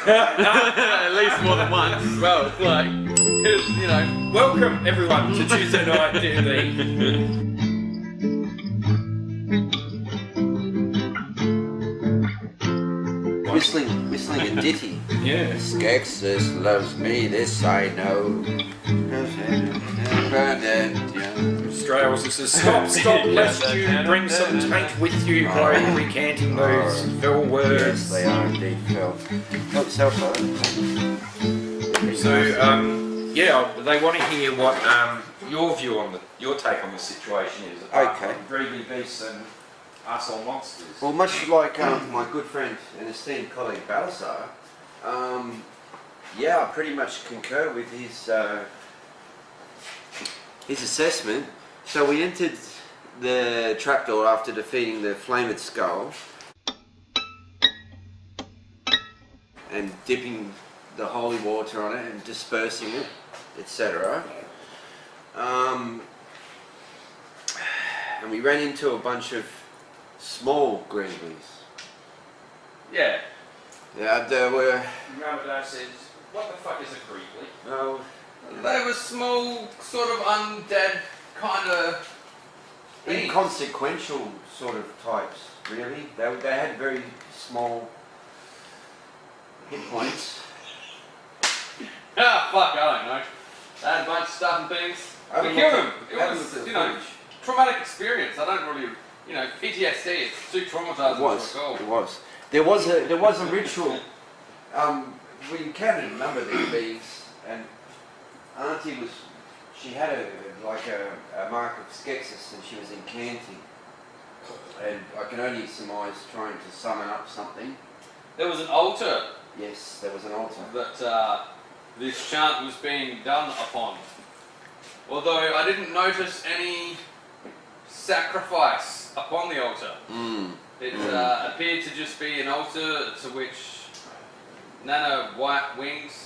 At least more than once. Well, like, you know. Welcome everyone to Tuesday Night D&D. Whistling a ditty. Yeah. Skexus loves me, this I know. Strales says, stop, lest you bring some taint with you by recanting those fell words. Yes, they are indeed fell. Help yourself, So, yeah, they want to hear what your view on your take on the situation is. Okay. Greedy beasts and us on monsters. Well, much like my good friend and esteemed colleague Balassar, yeah, I pretty much concur with his assessment. So we entered the trapdoor after defeating the flamed skull and dipping the holy water on it and dispersing it, etc. And we ran into a bunch of small grizzlies. Yeah. Yeah, there were. Ramadar says, what the fuck is a grizzly? No. They were small, sort of undead kind of things. Inconsequential sort of types, really. They had very small hit points. Ah, fuck, I don't know. They had a bunch of stuff and things. We killed them. It was, you know, traumatic experience. I don't really, you know, PTSD. It's too traumatizing. It was. There was a ritual. We encountered a number of these beings, and Auntie she had a mark of Skexus, and she was incanting. And I can only surmise trying to summon up something. There was an altar. Yes, there was an altar. That this chant was being done upon. Although I didn't notice any sacrifice upon the altar. It appeared to just be an altar to which Nana White Wings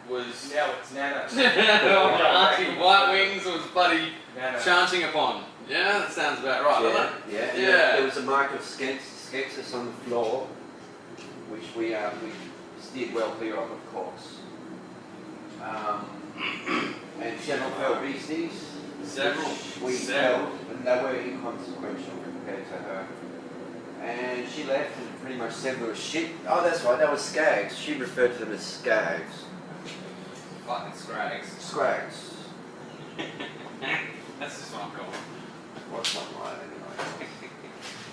was... Now it's Nana. Auntie White Wings was bloody Nana. chanting upon. Yeah, that sounds about right, doesn't it? Yeah. There was a mark of Skexus on the floor, which we steered well clear of course. And several fell beasties. Several. We fell, and they were inconsequential compared to her. And she left and pretty much said we were shit. Oh, that's right, that was skags. She referred to them as skags. Fucking scrags. Scrags. That's just what I'm calling. What's not right anyway.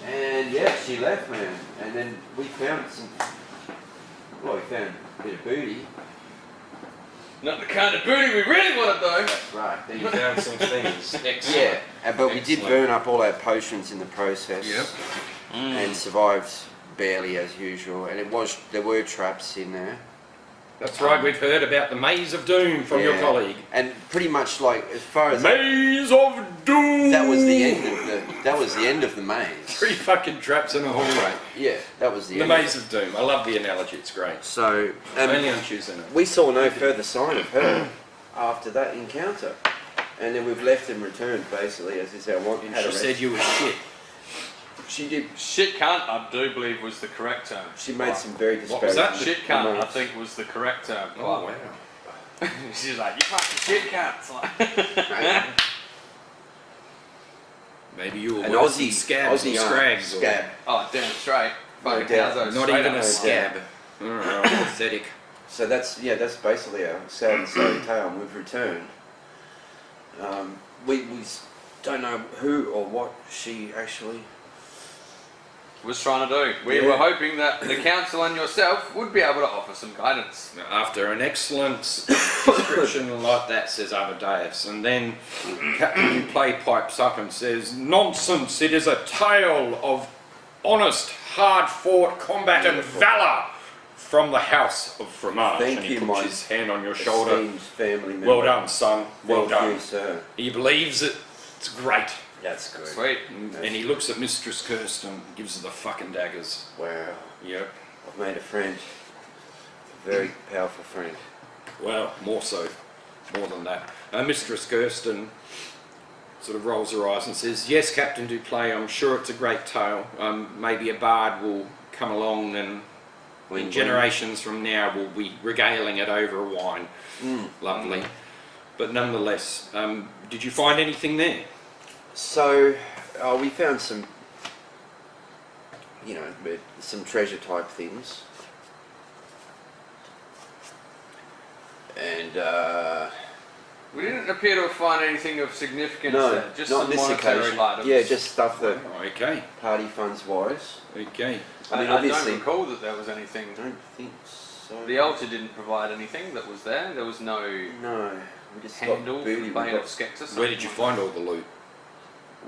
And yeah, she left, man. And then we found we found a bit of booty. Not the kind of booty we really wanted though. That's right. Then You found some things. Excellent. yeah, but we did burn up all our potions in the process. Yep. And survived barely as usual. And there were traps in there. That's right, we've heard about the Maze of Doom from your colleague. And pretty much like as far as Maze of Doom! that was the end of the maze. 3 fucking traps in a hallway. Yeah, that was the The end. Maze of Doom. I love the analogy, it's great. So Only on Tuesday night. we saw no further sign of her after that encounter. And then we've left and returned basically as is our want. And she said you were shit. She did. Shit cunt, I do believe was the correct term. She made some very What was disparaging that? Shit cunt, I remarks. think was the correct term. Oh, wow. She's like, you fucking shit cunts. Like, Maybe you were An Aussie Aussie scabs or scrags. Or scab. oh, damn straight. Fucking doubt. how's those not straight even up. a scab. Alright, pathetic. So that's basically our sad and sorry tale. And we've returned. We don't know who or what she actually. Was trying to do. We were hoping that the council and yourself would be able to offer some guidance. After an excellent description like that, says Amadeus, and then Captain Duplei pipes up and says, "Nonsense! It is a tale of honest, hard-fought combat and valour from the house of Fromage." Thank and he you, puts my his hand on your shoulder. esteemed family member. Well done, son. Well Thank done. you, sir. He believes it. It's great. That's good. Sweet. And he looks at Mistress Kirsten and gives her the fucking daggers. Wow. Yep. I've made a friend. A very powerful friend. Well, more than that. Mistress Kirsten sort of rolls her eyes and says, "Yes, Captain Duplei, I'm sure it's a great tale. Maybe a bard will come along and In generations from now, we'll be regaling it over a wine. Lovely. But nonetheless, did you find anything there? So, we found some, some treasure type things. And, we didn't appear to have found anything of significance no, there. Just not some on this monetary occasion. items. Yeah, just stuff that Okay. party funds wise. Okay. I mean, I obviously, don't recall that there was anything. I don't think so. The altar didn't provide anything that was there. There was no No, we just handle got for booty. the We Bane of got, Skeksis. Where did you find all the loot?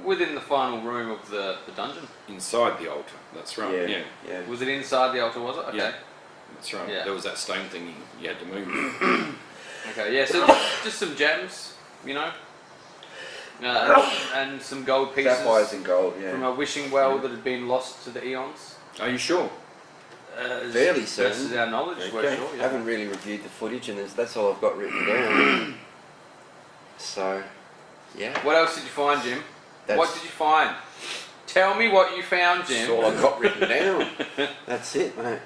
Within the final room of the dungeon. Inside the altar. That's right. yeah, Yeah. yeah. Was it inside the altar, was it? Okay. Yeah. That's right. Yeah. There was that stone thing you had to move. Okay, yeah, so just some gems, and some gold pieces Sapphires and gold, yeah. from a wishing well that had been lost to the eons. Are you sure? Fairly Best certain. as our knowledge, we're Okay. sure. I Yeah. haven't really reviewed the footage, and that's all I've got written down. So, yeah. What else did you find, Jim? That's, What did you find? Tell me what you found, that's Jim. all I've got written down. That's it, mate.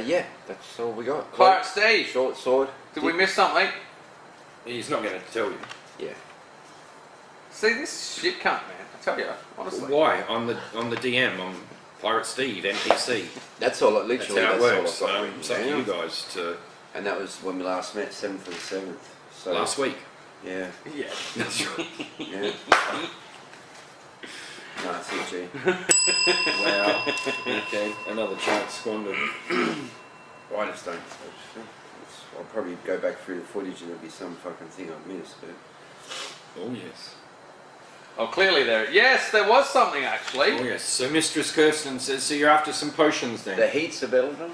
Yeah, that's all we got. Pirate Steve, Short sword. did we miss something? He's not going to tell you. Yeah. See, this shit cunt, man. I tell you, honestly. Why? On the DM, on Pirate Steve, NPC. That's all. That's Literally, how it that's works. all I've got written It's up to down. you guys to And that was when we last met, 7th of the 7th. So last week. Yeah. Yeah. That's right. Yeah. No, it's it, G. Wow. Okay, another chance squandered. I just don't. I'll probably go back through the footage and there'll be some fucking thing I've missed, but. Oh yes. Oh, clearly there. Yes, there was something actually. Oh yes. So Mistress Kirsten says, so you're after some potions then? The heats of Eldon?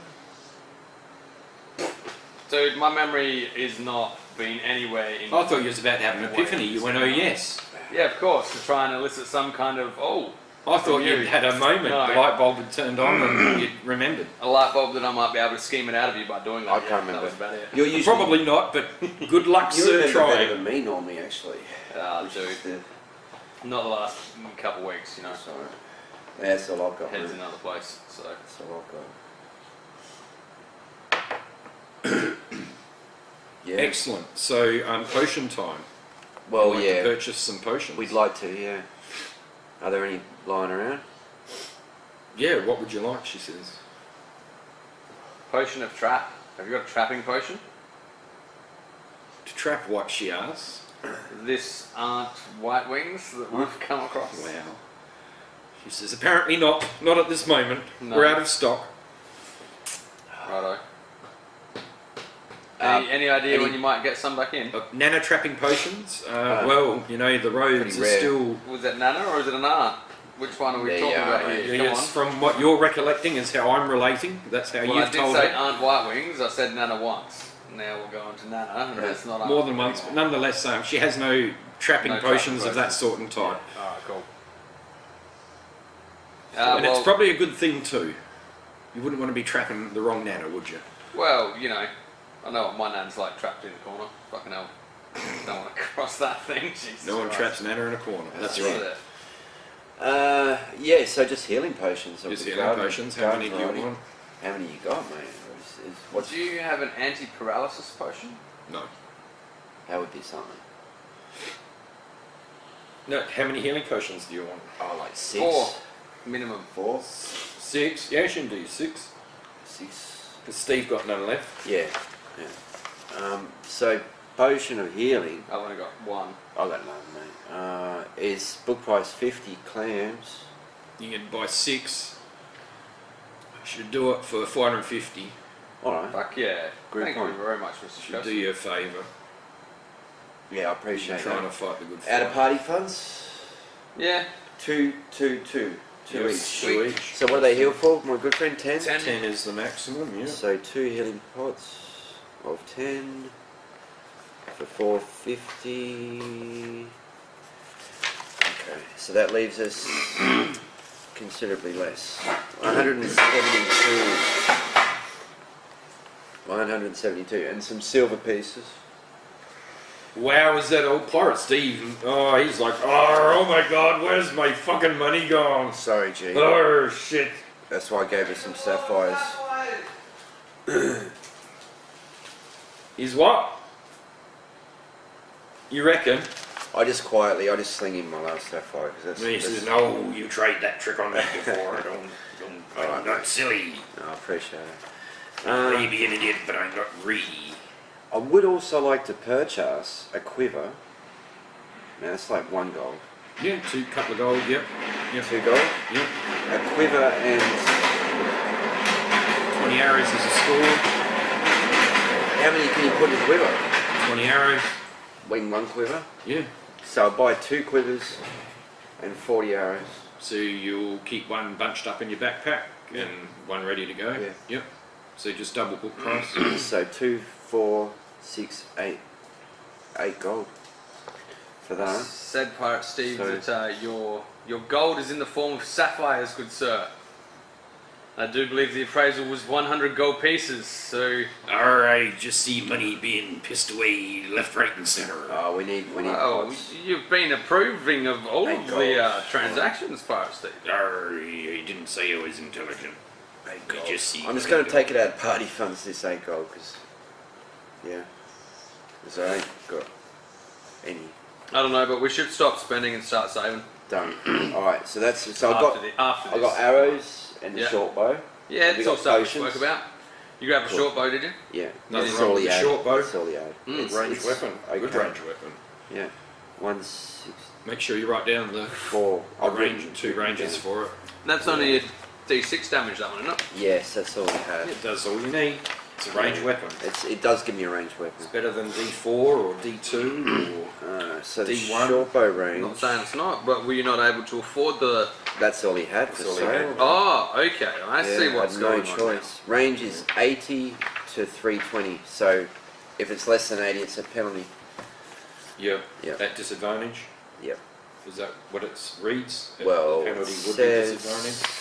Dude, my memory is not been anywhere in. I thought you was about to have an epiphany. You went, oh yes. Yeah, of course, to try and elicit some kind of I thought you'd had a moment. No. The light bulb had turned on and you'd remembered. a light bulb that I might be able to scheme it out of you by doing that. I can't remember. That was about it. You're usually, Probably not, but good luck, you sir. remember better Try. than me normally, actually. Ah, dude. Not the last couple of weeks, Sorry. Yeah, that's all I've got. Head's mate. another place, so. That's all I've got. Yeah. Excellent. So potion time. Well, You'd like yeah. to purchase some potions. We'd like to, yeah. Are there any lying around? Yeah. What would you like? She says. Potion of trap. Have you got a trapping potion? To trap what? She asks. This aren't white wings that we've come across. Wow. She says, apparently not. Not at this moment. No. We're out of stock. Righto. Um, Any idea any- when you might get some back in? Nano trapping potions? Well, you know, the roads pretty are rare. still... Was it Nana or is it an aunt? Which one are we There talking you are, about mate. here? Come Yes, on. from what you're recollecting is how I'm relating. That's how Well, I you've did told say it. Aunt White Wings. I said Nana once. Now we're going to Nana, and Yeah. it's not More Aunt than once, but anymore. nonetheless, she has no trapping No potions trapping of that potions. sort and type. Alright, cool. And well, it's probably a good thing too. You wouldn't want to be trapping the wrong Nana, would you? well, I know what my nan's like, trapped in the corner. Fucking hell. Don't want to cross that thing. Jesus No one Christ. traps Nana in a corner. That's That's right. it. Yeah, so just healing potions. of Just the healing garden- potions. How garden many do you variety. want? How many you got, mate? What's, Do you have an anti-paralysis potion? No. how would be something? No. How many healing potions do you want? Oh, like 6? 4. Minimum. 4? 6. Yeah, she can do 6. 6? Because Steve got none left. Yeah. So, potion of healing, I've only got 1. I got none, mate. Is book price 50 clams. You can buy 6. Should do it for 450. Alright. Fuck yeah. Good Thank point. you very much, Mr. Should do Schuster. you a favour. Yeah, I You're appreciate trying that. to fight the good Out of fight. party funds? Yeah. 2 Yes, each. 2 each. So what do they heal for, my good friend? 10? 10 is the maximum, yeah. So 2 healing pots of 10 for 450. Okay, so that leaves us considerably less. 172. 172, and some silver pieces. Wow, is that old pirate Steve? Oh, he's like, oh my god, where's my fucking money gone? Sorry, G. Oh shit. That's why I gave her some sapphires. Is what? You reckon? I just sling in my last sapphire because He says, no, you tried that trick on me before. I'm not silly. No, I appreciate it. Maybe an idiot, but I'm not greedy. I would also like to purchase a quiver. Now that's like 1 gold. Yeah, couple of gold, yep. 2 gold? Yep. A quiver and 20 arrows is a score. how many can you put in a quiver? 20 arrows. Wing 1 quiver. Yeah. So I'll buy 2 quivers and 40 arrows. So you'll keep one bunched up in your backpack and one ready to go. Yeah. Yep. So just double book price. So 2, 4, 6, 8. 8 gold for that. Said Pirate Steve So- that your gold is in the form of sapphires, good sir. I do believe the appraisal was 100 gold pieces, so... Alright, just see money being pissed away left, right and centre. Oh, we need Oh, pots. you've been approving of all Thank of God. the transactions, Pirate Steve. He didn't say I was intelligent. 8 We gold. just see I'm just money going to take it out of party funds, this 8 gold, because, yeah, because I ain't got any. I don't know, but we should stop spending and start saving. Done. Alright, so that's, so I've got after I got arrows and the Yeah. short bow. Yeah, We it's got all stuff we potions. spoke about. You grabbed a Cool. short bow, did you? Yeah, Nothing that's wrong all with he the had. short bow. That's all he had. Range weapon. Good okay. range weapon. Yeah. 1, 6, Make sure you write down the 4. two ranges for it. That's only a D6 damage, that one, isn't it? Yes, that's all he had. It does all you need. It's a range weapon. It does give me a ranged weapon. It's better than D4 or D2 or... So the D1. short bow I'm range, not saying it's not, but were you not able to afford the... that's all he had for That's all he sale. had. Oh, okay, I see Yeah, what's had going no on choice. Range is 80 to 320, so if it's less than 80, it's a penalty. Yep. Yep. At disadvantage? Yep. Is that what it reads? Well, The penalty it would be disadvantage?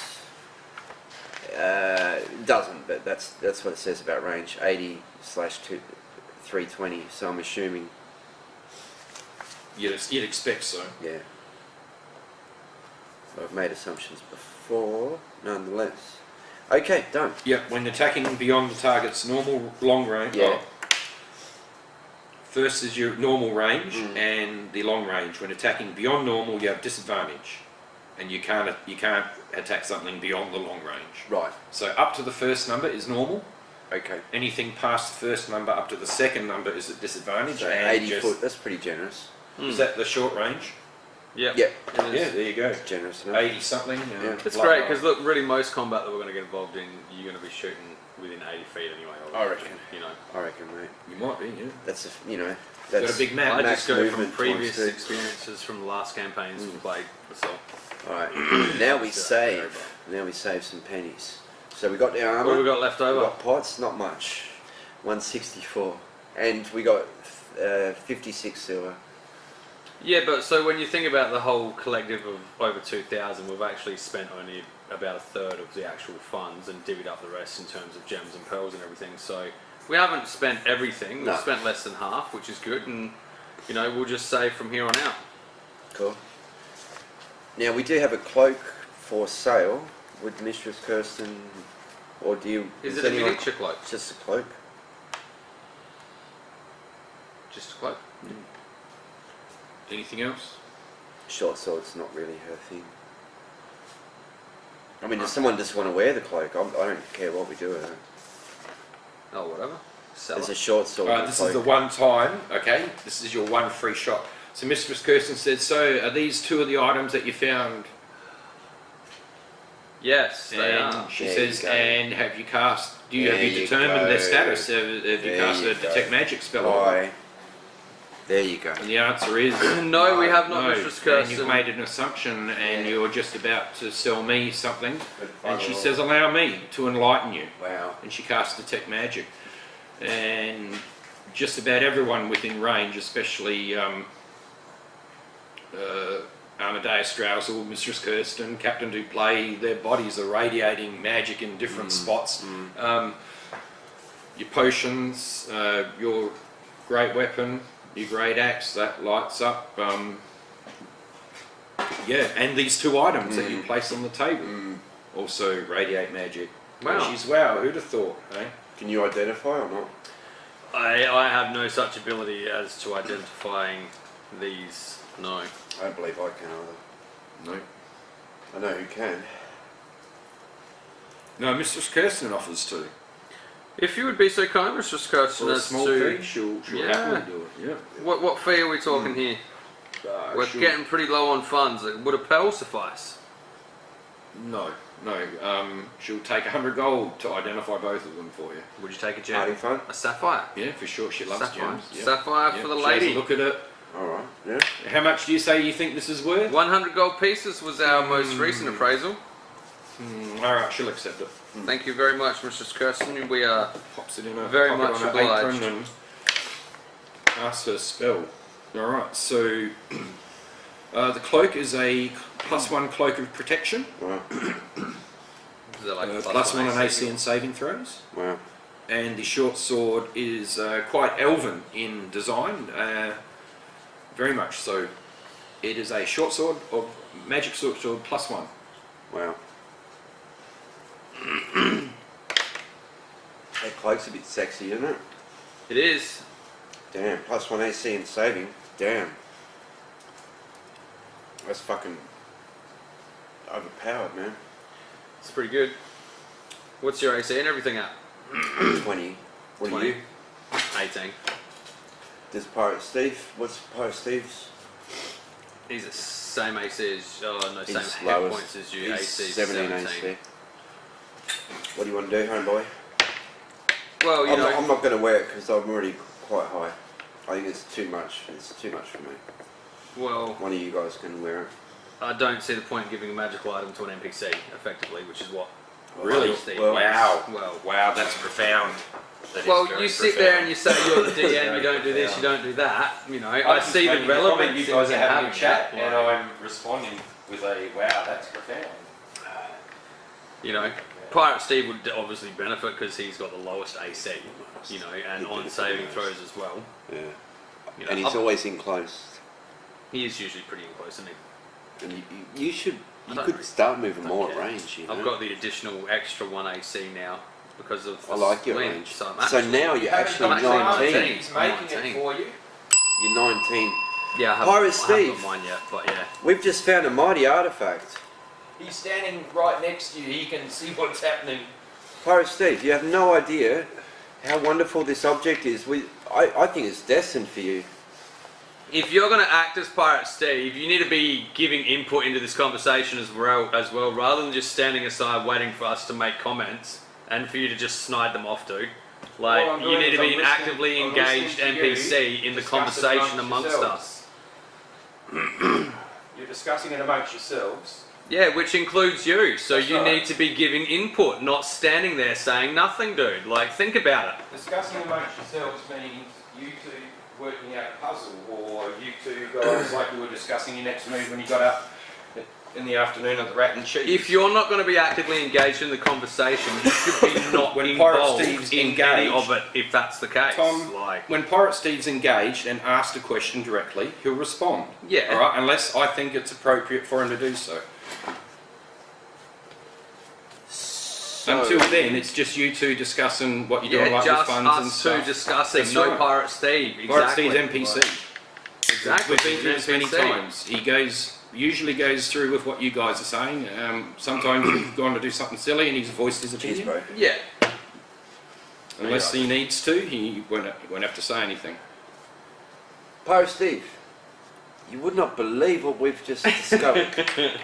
says, it doesn't, but that's what it says about range, 80/320. So I'm assuming, You'd expect so. yeah. I've made assumptions before, nonetheless. Okay, done. Yep, when attacking beyond the target's normal long range. Yeah. First is your normal range Mm. and the long range. When attacking beyond normal, you have disadvantage, and you can't attack something beyond the long range. Right. So up to the first number is normal. Okay. Anything past the first number up to the second number is at disadvantage. So and 80 just- foot. That's pretty generous. Is that the short range? Yep. Yep. It Yeah, is. there you go. Generous enough. 80 something. Yeah. It's great, because look, really most combat that we're going to get involved in, you're going to be shooting within 80 feet anyway. I reckon. You know. I reckon, mate. You might be, yeah. That's that's Got a big map. I max just go from movement previous times two. experiences from the last campaigns we played, that's all. All right. Now we So, save. Now we save some pennies. So we got the armor. What have we got left We over? got pots. Not much. 164, and we got 56 silver. Yeah, but so when you think about the whole collective of over 2,000, we've actually spent only about a third of the actual funds and divvied up the rest in terms of gems and pearls and everything. So we haven't spent everything. We've No. spent less than half, which is good, and you know we'll just save from here on out. Cool. Now we do have a cloak for sale. Would Mistress Kirsten, or do you? Is does it a anyone- miniature cloak? It's just a cloak. Just a cloak. Anything else? Short sword's not really her thing. I mean, does someone just want to wear the cloak? I don't care what we do with it. Oh, whatever. Sell There's a it. short sword. Alright, and a this is the cloak. one time, okay? This is your one free shot. So Mistress Kirsten said, so are these two of the items that you found? Yes, they And are. she There says, you go. and have you cast, have you There you determined their go. status? Have you There cast you a go. detect magic spell on them? Why? There you go. And the answer is No, we have not, no. Mistress And Kirsten. you've made an assumption and Yeah. you're just about to sell me something. And she bugger says, allow me to enlighten you. Wow. And she casts detect magic. And just about everyone within range, especially Amadeus Straussel, Mistress Kirsten, Captain Duplei, their bodies are radiating magic in different spots. Your potions, your great weapon, your great axe, that lights up. Yeah, and these two items that you place on the table. Also radiate magic. Wow. She's wow, who'd have thought, eh? Can you identify or not? I have no such ability as to identifying these. No. I don't believe I can either. No. I know who can. No, Mistress Kirsten offers to. If you would be so kind, Mistress Kirsten, For a as small to fee, she'll Yeah. happily do it, yeah. what fee are we talking here? We're she'll- getting pretty low on funds. Would a pearl suffice? No. She'll take 100 gold to identify both of them for you. Would you take a Party gem? fun? A sapphire? Yeah, for sure. She loves Sapphire. gems. Yeah. Sapphire Yeah, for the she has a lady. look at it. Alright, yeah. How much do you say you think this is worth? 100 gold pieces was our most recent appraisal. Alright, she'll accept it. Thank you very much, Mistress Kirsten. We are Pops it in her Very pocket much on her obliged. apron and casts her spell. Alright, so the cloak is a +1 cloak of protection. Wow. is it like a +1 on AC and saving throws. Wow. And the short sword is quite elven in design, very much so. It is a short sword of magic short sword +1. Wow. That cloak's a bit sexy, isn't it? It is. Damn, +1 AC and saving. Damn. That's fucking overpowered, man. It's pretty good. What's your AC and everything at? 20. What 20. are you? 18. Does Pirate Steve? What's Pirate Steve's? He's the same AC as, same He's hit lowest. points as you. He's AC 17 AC. What do you want to do, homeboy? Well, you know, I'm not going to wear it because I'm already quite high. I think it's too much. It's too much for me. well, One of you guys can wear it. I don't see the point in giving a magical item to an NPC, effectively, which is what. Really? Steve Well, wants. Wow. Well, Wow, that's profound. well, you sit there and you say you're the DM, you don't do this, you don't do that. You know, I see the relevance. You guys in are having a having chat, that, and like, I'm responding with a wow, that's profound. you know, Pirate Steve would obviously benefit because he's got the lowest AC, you know, and on saving throws as well. Yeah. You know, And he's always in close. he is usually pretty close, isn't he? And you should. I You don't could really- start moving don't more care. at range. You know? I've got the additional extra 1 AC now because of I like your splint, range. So, I'm So actually, now you're actually I'm actually 19. 19. He's making it 19. for you. You're 19. Yeah, I Pirate haven't Steve. got mine yet, but yeah. We've just found a mighty artifact. He's standing right next to you. He can see what's happening. Pirate Steve, you have no idea how wonderful this object is. I think it's destined for you. If you're going to act as Pirate Steve, you need to be giving input into this conversation as well, rather than just standing aside waiting for us to make comments and for you to just snide them off, dude. Like, All I'm you doing need to is be I'm an listening- actively I'm engaged listening to you NPC in the discuss it conversation amongst amongst yourselves. us. You're discussing it amongst yourselves. Yeah, which includes you. So That's you right. need to be giving input, not standing there saying nothing, dude. Like, think about it. Discussing amongst yourselves means you two working out a puzzle, or you two guys like you were discussing your next move when you got up in the afternoon at the Rat and Cheese. If you're not going to be actively engaged in the conversation, you should be not When Pirate involved Steve's in any engaged, of it, if that's the case. Tom, like, when Pirate Steve's engaged and asked a question directly, he'll respond. yeah. All right, unless I think it's appropriate for him to do so. Until then, it's just you two discussing what you're doing, like with just funds and us two stuff. discussing. That's No right. Pirate Steve. Exactly. Pirate Steve's NPC. Exactly. We've been through this many NPC. times. He usually goes through with what you guys are saying. Sometimes you've gone to do something silly and he's voiced his Cheers, opinion. bro. Yeah. Unless he needs to, he won't have to say anything. Pirate Steve, you would not believe what we've just discovered.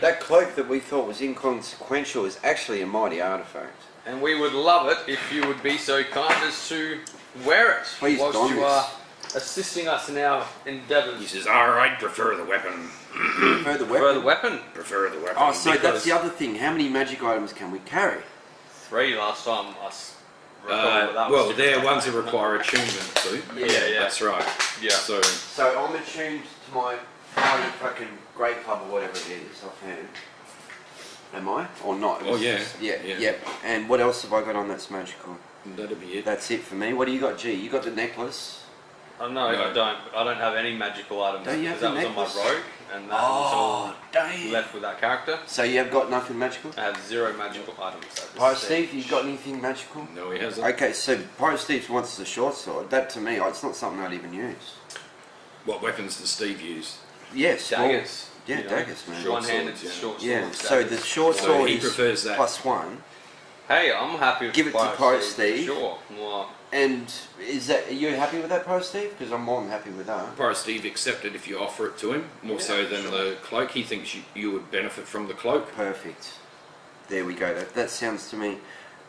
That cloak that we thought was inconsequential is actually a mighty artifact. And we would love it if you would be so kind as to wear it Please whilst don you this. are assisting us in our endeavours. He says, alright, prefer the weapon. Prefer the For the weapon. Prefer the weapon. Oh, so because- that's the other thing. How many magic items can we carry? 3 last time us. recall, but that was Well, different they're stuff, ones mate. that require attunement too. Yeah. That's right. Yeah. So, So I'm attuned to my mighty fucking great club or whatever it is offhand. Am I? Or not? Oh, yeah. Yeah, Yeah. yep. And what else have I got on that's magical? that'd be it. That's it for me. What do you got, G? You got the necklace. No, No. I don't. I don't have any magical items Don't you because have that the was on my necklace? rogue, and that was all damn. left with that character. So you have got nothing magical? I have 0 magical items. at this Pirate stage. Steve, you got anything magical? No, he hasn't. Okay, so Pirate Steve wants the short sword. That to me, it's not something I'd even use. What weapons does Steve use? Yes, Daggers. Yeah, you know, daggers, man. Short One-handed swords, yeah. short Yeah, swords. so daggers. the short So sword he is prefers that. +1. Hey, I'm happy with Give it to Pirate Pirate for Steve. Sure. Well, And are you happy with that, Pirate Steve? Because I'm more than happy with that. Pirate Steve accepted if you offer it to him, more so than the cloak. He thinks you would benefit from the cloak. Perfect. There we go. That sounds to me.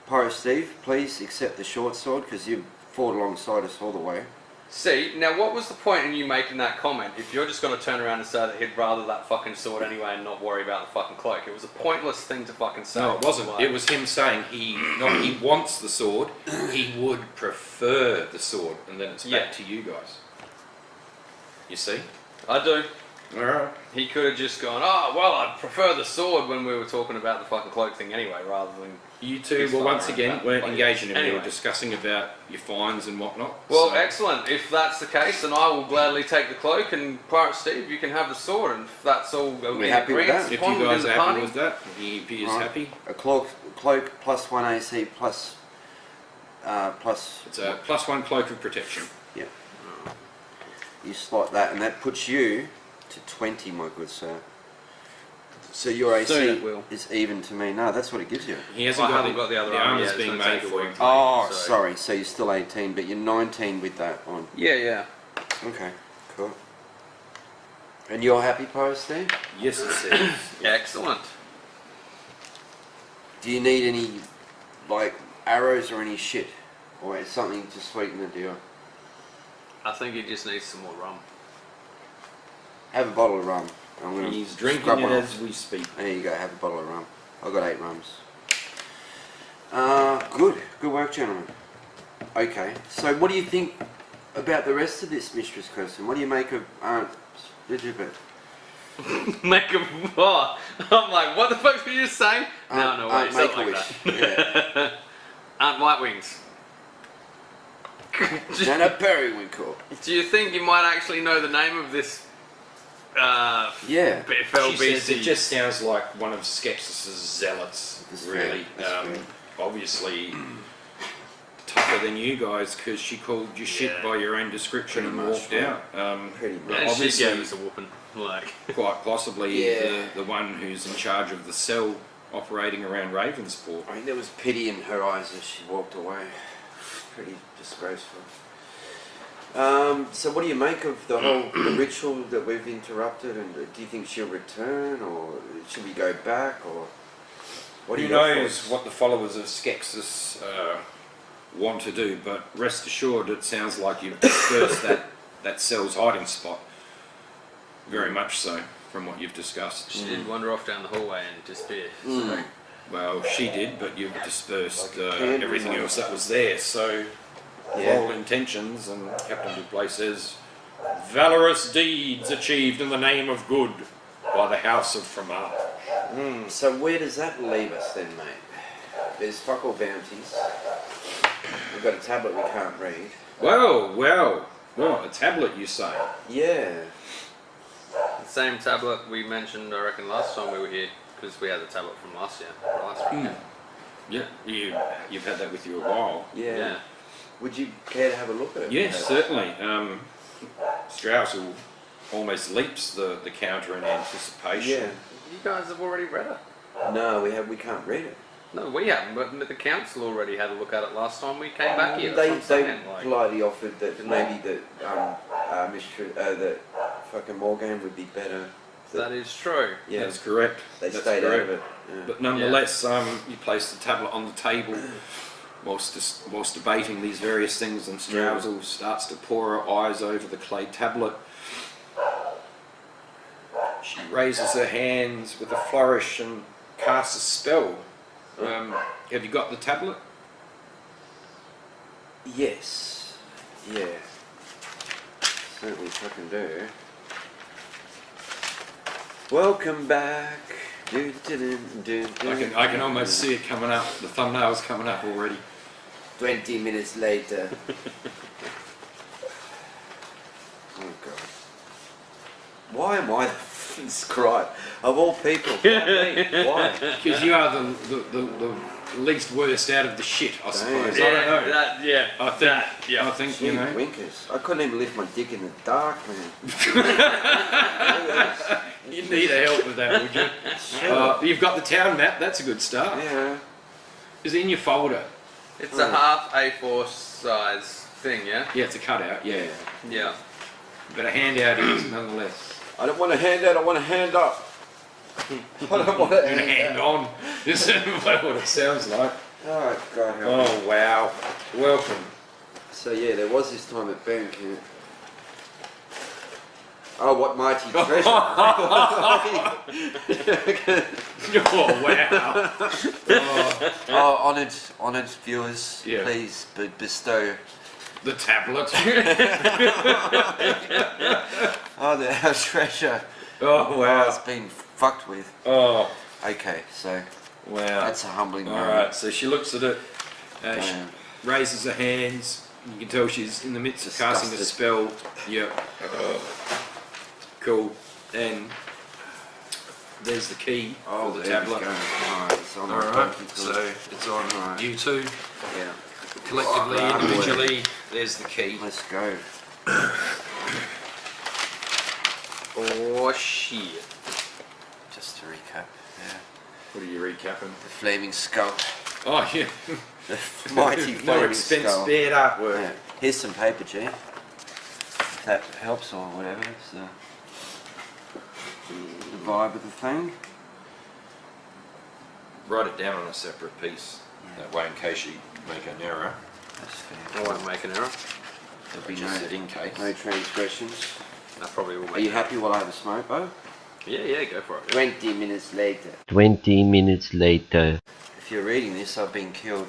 Pirate Steve, please accept the short sword because you've fought alongside us all the way. see, now what was the point in you making that comment if you're just going to turn around and say that he'd rather that fucking sword anyway and not worry about the fucking cloak? It was a pointless thing to fucking say. No, it wasn't. Like, It was him saying he wants the sword. He would prefer the sword, and then it's back Yeah. to you guys. You see? I do. All right. He could have just gone, oh, well, I'd prefer the sword when we were talking about the fucking cloak thing anyway, rather than... You two, He's well, fine once around again, that. weren't Like, engaging in it. We were anyway. discussing about your fines and whatnot. Well, so- excellent. If that's the case, then I will gladly take the cloak, and Pirate Steve, you can have the sword, and if that's all We're happy with that. If you guys are happy with that, he is Right. happy. A cloak +1 AC plus. It's a +1 cloak of protection. Yeah. You slot that, and that puts you to 20, my good sir. So your AC Soon it will. is even to me. No, that's what it gives you. He hasn't I got haven't got the other the armor armor's yet, being so made take for away him. from me, Oh, so- sorry. So you're still 18, but you're 19 with that on. Yeah. Okay, cool. And you're happy, Pirate Steve? Yes, it says. Excellent. Do you need any, like, arrows or any shit? Or something to sweeten the deal? I think he just needs some more rum. Have a bottle of rum. I'm gonna He's drinking scrub it one off. as we speak. There you go, have a bottle of rum. I've got 8 rums. Good work, gentlemen. Okay, so what do you think about the rest of this, Mistress Kirsten? What do you make of Aunt Elizabeth? Make him what? I'm like, what the fuck were you just saying? No, wait, Aunt something like Make-A-Wish. that. Yeah. Aunt White Wings. Nana Periwinkle. Do you think you might actually know the name of this Yeah. FLBC? She says it just sounds like one of Skepsis' zealots, That's really. fair, that's fair. Obviously tougher than you guys because she called you shit Yeah. by your own description Pretty and much, walked right. out. Pretty much. But and she obviously, gave us a whooping. Like, quite possibly Yeah. the one who's in charge of the cell operating around Ravensport. I mean, there was pity in her eyes as she walked away. Pretty disgraceful. So what do you make of the whole the ritual that we've interrupted? And do you think she'll return, or should we go back, or what do Who you got for knows us? what the followers of Skepsis want to do, but rest assured it sounds like you've dispersed that cell's hiding spot. Very much so, from what you've discussed. she did wander off down the hallway and disappear. Mm. Well, she did, but you've dispersed Hand everything removal. else that was there, so for Yeah. all intentions, and Captain Duplei says, valorous deeds achieved in the name of good by the House of Fromage. So where does that leave us then, mate? There's fuck all bounties. We've got a tablet we can't read. Well, a tablet you say? Yeah. The same tablet we mentioned, I reckon, last time we were here, because we had the tablet from last year. Last weekend. Yeah, you've had that with you a while. Yeah. Yeah. Would you care to have a look at it? Yes, certainly. Strauss almost leaps the counter in anticipation. Yeah. You guys have already read it. No, we can't read it. No, we haven't, but the council already had a look at it last time we came back here. They That's what I'm saying, politely offered that Didn't maybe that fucking Morgan would be better. that is true. Yeah, That's correct. they That's stayed out correct. of it. Yeah. But nonetheless, you place the tablet on the table whilst debating these various things, and Strauss starts to pour her eyes over the clay tablet. She raises her hands with a flourish and casts a spell. Have you got the tablet? Yes. Yeah. Certainly fucking do. Welcome back. I can almost see it coming up. The thumbnail's coming up already. 20 minutes later. Why am I the scribe of all people? Why me? Why? Because you are the least worst out of the shit, I suppose. Yeah, I don't know. I think Gee you know. winkers. I couldn't even lift my dick in the dark, man. You need a help with that, would you? Sure. You've got the town map. That's a good start. Yeah. Is it in your folder? It's a half A4 size thing, yeah? Yeah, it's a cutout. Yeah, Yeah. but a handout is nonetheless. I don't want a handout, I want a hand up. I don't want a And a hand on. This is what it sounds like. Oh, God help me. Oh wow! Welcome. So, yeah, there was this time at bank. Yeah. Oh, what mighty treasure. Oh wow! Oh, honoured viewers, Yeah. please bestow. The tablet. Oh, our treasure Oh has wow! been fucked with. Oh Okay, so wow! that's a humbling All moment. right. So she looks at it. She Damn. raises her hands. You can tell she's in the midst of casting a spell. Yep. Cool. And there's the key Oh, for the there we tablet. go. Alright, it's on All the right. donkey So pillar. it's on Alright. you two Yeah, collectively, Oh, individually. There's the key. let's go. Oh, shit. Just to recap, yeah. What are you recapping? The flaming skull. Oh yeah. The mighty No flaming expense skull. spared artwork. Yeah. Here's some paper, G. If that helps or whatever. It's the vibe of the thing. Write it down on a separate piece. Yeah. That way, in case you make an error, That's fair. I won't make an error. There'll be just said in case. no transgressions. I probably will make Are you an happy while I have a smoke, Bo? error. Yeah, go for it. 20 minutes later. 20 minutes later. If you're reading this, I've been killed.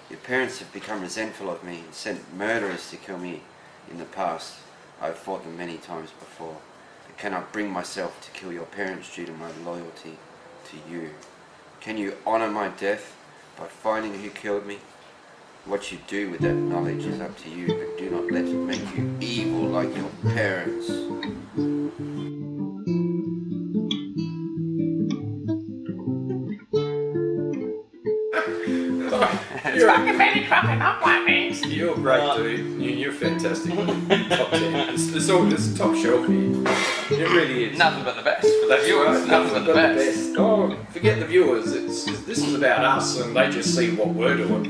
Your parents have become resentful of me and sent murderers to kill me in the past. I've fought them many times before. I cannot bring myself to kill your parents due to my loyalty to you. Can you honor my death by finding who killed me? What you do with that knowledge is up to you, but do not let it make you evil like your parents. You're great, dude. You're fantastic. Top 10. It's top shelf here. It really is. Nothing but the best for the That's viewers. right. Nothing but the best. Oh, forget the viewers. This is about us, and they just see what we're doing.